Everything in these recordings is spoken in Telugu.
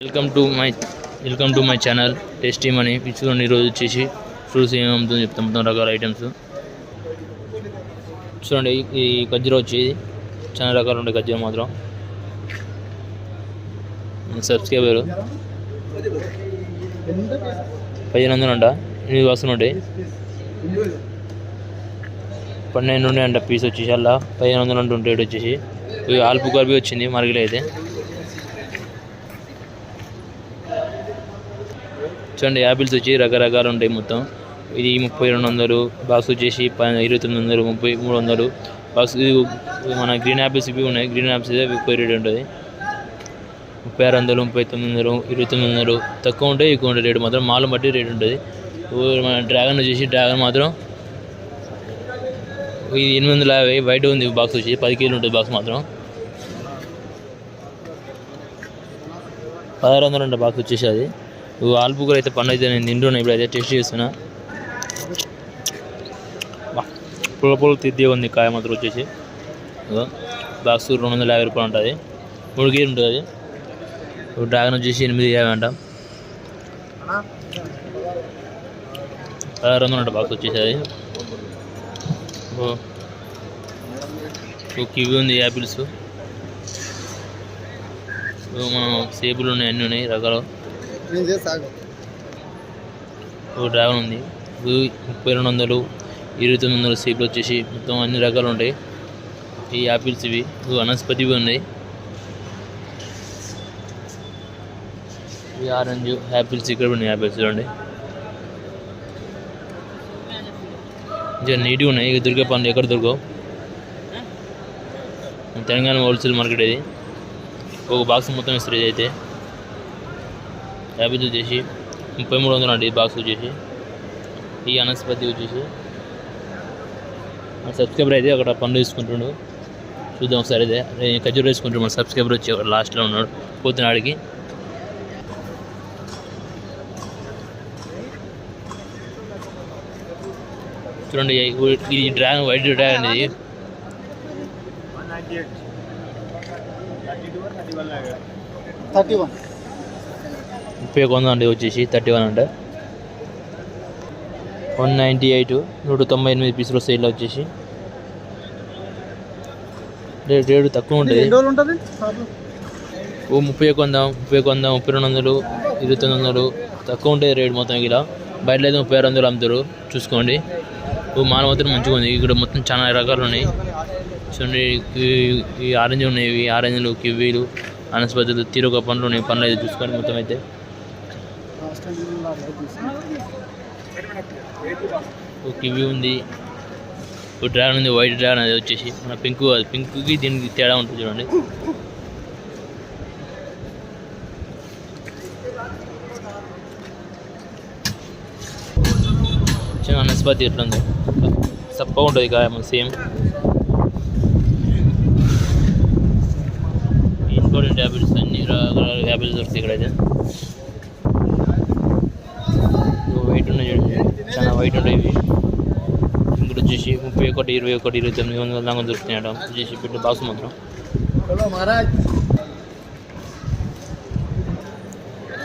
Welcome to my channel tasty money. చూడండి ఈరోజు వచ్చేసి ఫ్రూట్స్ ఏమి అమ్ముతుందో చెప్తాం, మొత్తం రకాల ఐటమ్స్ చూడండి. ఈ ఖర్జూర వచ్చేది చాలా రకాలు ఉంటాయి. ఖర్జూర మాత్రం సబ్స్క్రైబర్ 1500 అంట, 8 బాక్సులు ఉంటాయి. 12 ఉండే అంట పీస్ వచ్చేసి, అలా 1500 అంటూ ఉంటాయి. వచ్చేసి ఇవి ఆల్పు కలిపి వచ్చింది మార్కెట్లో అయితే. చూడండి యాపిల్స్ వచ్చి రకరకాలు ఉంటాయి మొత్తం. ఇది 3200 బాక్స్ వచ్చేసి 2900, 300 బాక్స్. ఇది మన గ్రీన్ యాపిల్స్ ఇవి ఉన్నాయి. గ్రీన్ యాపిల్స్ అయితే ఎక్కువ రేట్ ఉంటుంది. 3600, 3900, 2900 తక్కువ ఉంటాయి, ఎక్కువ ఉంటాయి రేటు మాత్రం. మాల్ బట్టి రేట్ ఉంటుంది. మన డ్రాగన్ వచ్చేసి మాత్రం ఇది 850 వైట్ ఉంది. బాక్స్ వచ్చి 10 కేజీలు ఉంటుంది బాక్స్ మాత్రం. 1600 ఉంటుంది బాక్స్ వచ్చేసి. అది ఆల్పుకూర అయితే పన్ను అయితే నేను తింటున్నా, ఇప్పుడు అయితే టేస్ట్ చేస్తున్నా. పుల్ల తిద్దే ఉంది కాయ మాత్రం వచ్చేసి. బాక్స్ 250 రూపాయలు ఉంటుంది, 3 కేజీలు ఉంటుంది. అది డ్రాగన్ వచ్చేసి 850 అంట. 1600 అంట బాక్స్ వచ్చేసి. అది కివి ఉంది, యాపిల్స్, మనం సేపులు ఉన్నాయి, అన్నీ ఉన్నాయి రకాలు. డ్రాగన్ ఉంది. 3200, 2900 సేపులు వచ్చేసి మొత్తం అన్ని రకాలు ఉంటాయి. ఈ యాపిల్స్ ఇవి వనస్పతివి ఉన్నాయి. ఇవి ఆరెంజ్ యాపిల్స్ ఇక్కడ ఉన్నాయి. యాపిల్స్ చూడండి నీట్గా ఉన్నాయి. ఇక దొరికే పనులు ఎక్కడ దొరకవు. తెలంగాణ హోల్సేల్ మార్కెట్ ఇది. ఒక బాక్స్ మొత్తం ఇస్తారు. ఇది అయితే యాపిల్స్ వచ్చేసి 3300 అండి ఈ బాక్స్ వచ్చేసి. ఈ వనస్పతి వచ్చేసి మన సబ్స్క్రైబర్ అయితే అక్కడ పండు తీసుకుంటుండు. చూద్దాం ఒకసారి. అయితే ఖర్జూర వేసుకుంటాడు మన సబ్స్క్రైబర్ వచ్చి లాస్ట్లో ఉన్నాడు పోతున్న ఆడికి. చూడండి ఇది డ్రాగన్, వైట్ డ్రాగన్. ఇది 31 అండి వచ్చేసి. 31 అంటే 198, 198 పీసులు వస్తాయి. ఇలా వచ్చేసి రేటు తక్కువ ఉంటుంది. 30 కొందాం, 3200, 2900 తక్కువ ఉంటుంది రేటు మొత్తం. ఇలా బయటలో అయితే 3600 అమ్ముతారు. చూసుకోండి. మాల మాత్రం మంచిగా ఉంది. ఇక్కడ మొత్తం చాలా రకాలు ఉన్నాయి. చూడండి ఈ ఆరెంజ్ ఉన్నాయి. ఇవి ఆరెంజ్లు, కివీలు, వనస్పతులు, తీరొక పండ్లు ఉన్నాయి. పండ్లు అయితే చూసుకోండి మొత్తం. అయితే కివీ ఉంది, డ్రాగన్ ఉంది, వైట్ డ్రాగన్. అది వచ్చేసి మన పింక్. అది పింక్కి దీనికి తేడా ఉంటుంది చూడండి. వనస్పతి ఎట్లా ఉంది, చప్పగా ఉంటుంది కాయ సేమ్. ఇంపార్టెంట్ యాపిల్స్, అన్ని రకాల యాపిల్స్ దొరుకుతాయి ఇక్కడైతే. వైట్ ఉన్నాయి చూడండి, చాలా వైట్ ఉంటాయి ఇవి. ఇంకోటి వచ్చేసి 31, 21, 2900 దాకా దొరుకుతున్నాయి అట వచ్చేసి. పెట్టి బాక్స్ మాత్రం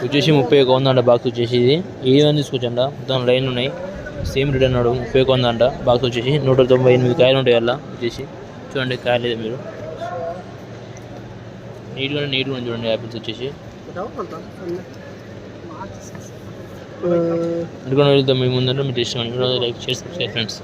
వచ్చేసి 31 ఉందంట బాక్స్ వచ్చేసి. ఇది ఏమని తీసుకొచ్చంట, మొత్తం లైన్ ఉన్నాయి. సేమ్ రేట్ అన్నాడు. 31 ఉందంట బాక్స్ వచ్చేసి. 198 కాయలు ఉంటాయి అలా వచ్చేసి. చూడండి కాయలు అయితే మీరు నీట్గా చూడండి. యాపిల్స్ వచ్చేసి అనుకున్న వెళ్తాం మీ ముందంటే మీరు చేస్తామని. లైక్ చేసి సబ్స్క్రైబ్ ఫ్రెండ్స్.